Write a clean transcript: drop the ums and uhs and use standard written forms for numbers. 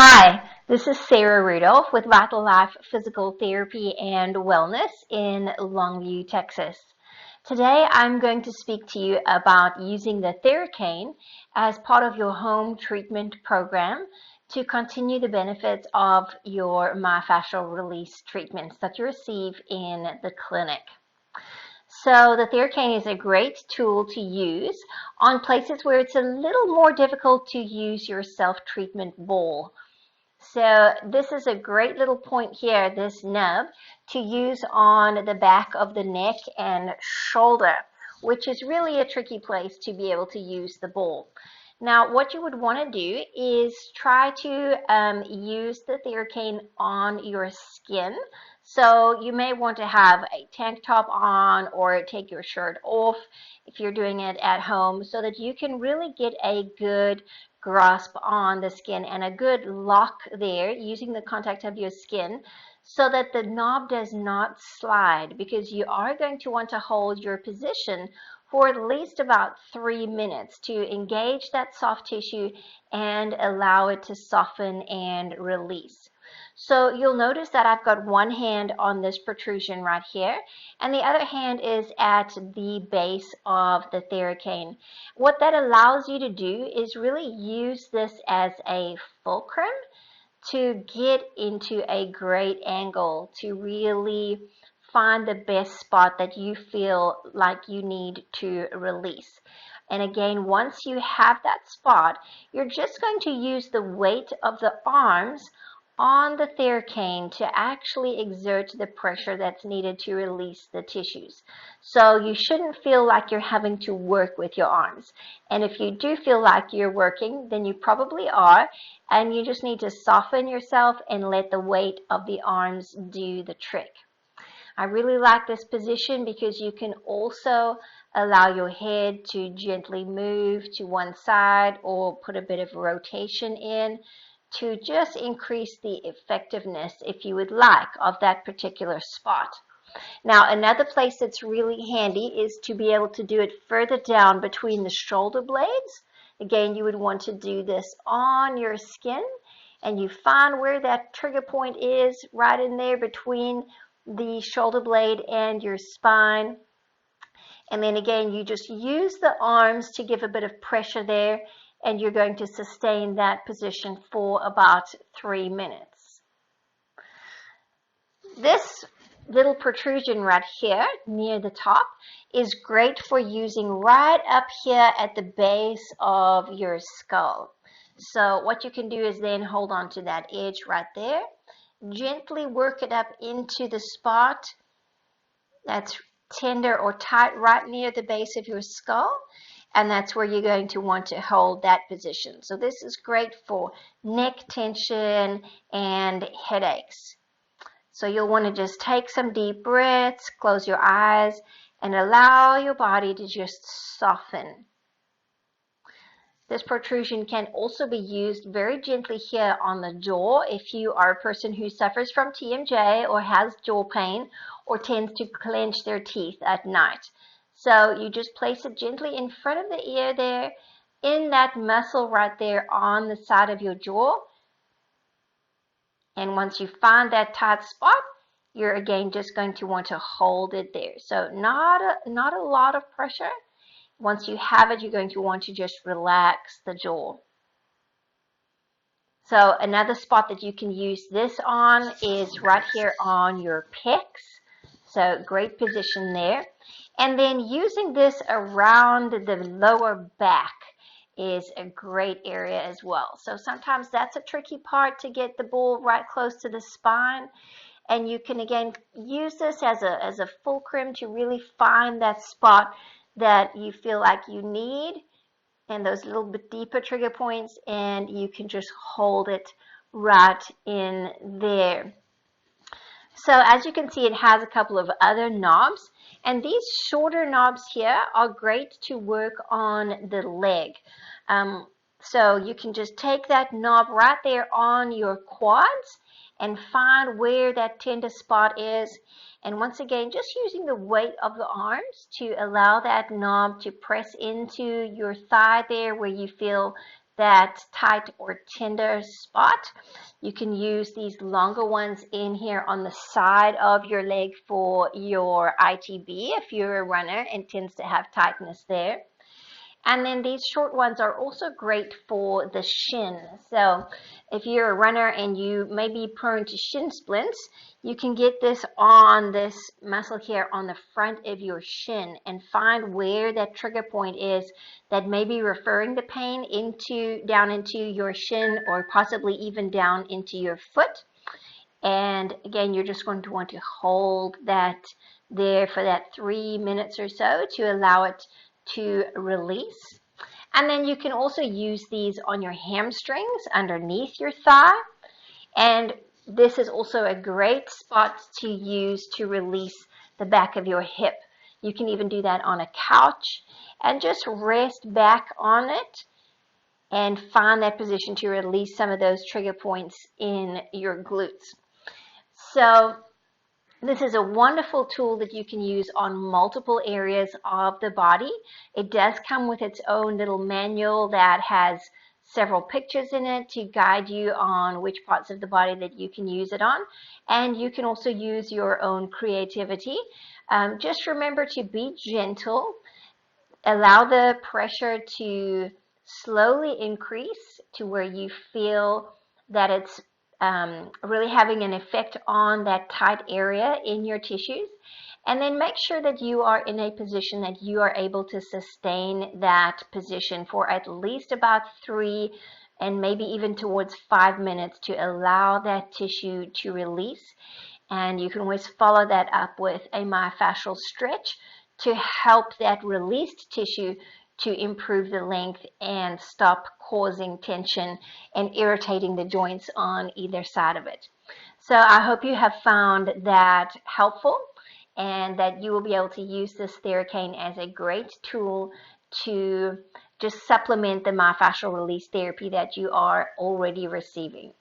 Hi, this is Sarah Rudolph with Vital Life Physical Therapy and Wellness in Longview, Texas. Today I'm going to speak to you about using the Theracane as part of your home treatment program to continue the benefits of your myofascial release treatments that you receive in the clinic. So the Theracane is a great tool to use on places where it's a little more difficult to use your self-treatment ball. So this is a great little point here, this nub, to use on the back of the neck and shoulder, which is really a tricky place to be able to use the ball. Now, what you would want to do is try to use the Theracane on your skin. So you may want to have a tank top on or take your shirt off if you're doing it at home so that you can really get a good grasp on the skin and a good lock there using the contact of your skin so that the knob does not slide, because you are going to want to hold your position for at least about 3 minutes to engage that soft tissue and allow it to soften and release. So you'll notice that I've got one hand on this protrusion right here, and the other hand is at the base of the Theracane. What that allows you to do is really use this as a fulcrum to get into a great angle, to really find the best spot that you feel like you need to release. And again, once you have that spot, you're just going to use the weight of the arms on the Theracane to actually exert the pressure that's needed to release the tissues. So you shouldn't feel like you're having to work with your arms. And if you do feel like you're working, then you probably are, and you just need to soften yourself and let the weight of the arms do the trick. I really like this position because you can also allow your head to gently move to one side or put a bit of rotation in to just increase the effectiveness, if you would like, of that particular spot. Now, another place that's really handy is to be able to do it further down between the shoulder blades. Again, you would want to do this on your skin, and you find where that trigger point is right in there between the shoulder blade and your spine. And then again, you just use the arms to give a bit of pressure there, and you're going to sustain that position for about 3 minutes. This little protrusion right here near the top is great for using right up here at the base of your skull. So what you can do is then hold on to that edge right there, gently work it up into the spot that's tender or tight right near the base of your skull, and that's where you're going to want to hold that position. So this is great for neck tension and headaches. So you'll want to just take some deep breaths, close your eyes, and allow your body to just soften. This protrusion can also be used very gently here on the jaw if you are a person who suffers from TMJ or has jaw pain or tends to clench their teeth at night. So you just place it gently in front of the ear there, in that muscle right there on the side of your jaw. And once you find that tight spot, you're again just going to want to hold it there. So not a lot of pressure. Once you have it, you're going to want to just relax the jaw. So another spot that you can use this on is right here on your pecs. So great position there. And then using this around the lower back is a great area as well. So sometimes that's a tricky part to get the ball right close to the spine. And you can again use this as a fulcrum to really find that spot that you feel like you need, and those little bit deeper trigger points, and you can just hold it right in there. So as you can see, it has a couple of other knobs, and these shorter knobs here are great to work on the leg. So you can just take that knob right there on your quads and find where that tender spot is. And once again, just using the weight of the arms to allow that knob to press into your thigh there where you feel that tight or tender spot. You can use these longer ones in here on the side of your leg for your ITB if you're a runner and tends to have tightness there. And then these short ones are also great for the shin. So if you're a runner and you may be prone to shin splints, you can get this on this muscle here on the front of your shin and find where that trigger point is that may be referring the pain down into your shin or possibly even down into your foot. And again, you're just going to want to hold that there for that 3 minutes or so to allow it to release. And then you can also use these on your hamstrings underneath your thigh. And this is also a great spot to use to release the back of your hip. You can even do that on a couch and just rest back on it and find that position to release some of those trigger points in your glutes. So this is a wonderful tool that you can use on multiple areas of the body. It does come with its own little manual that has several pictures in it to guide you on which parts of the body that you can use it on. And you can also use your own creativity. Just remember to be gentle. Allow the pressure to slowly increase to where you feel that it's really having an effect on that tight area in your tissues. And then make sure that you are in a position that you are able to sustain that position for at least about 3 and maybe even towards 5 minutes to allow that tissue to release. And you can always follow that up with a myofascial stretch to help that released tissue to improve the length and stop causing tension and irritating the joints on either side of it. So I hope you have found that helpful and that you will be able to use this Theracane as a great tool to just supplement the myofascial release therapy that you are already receiving.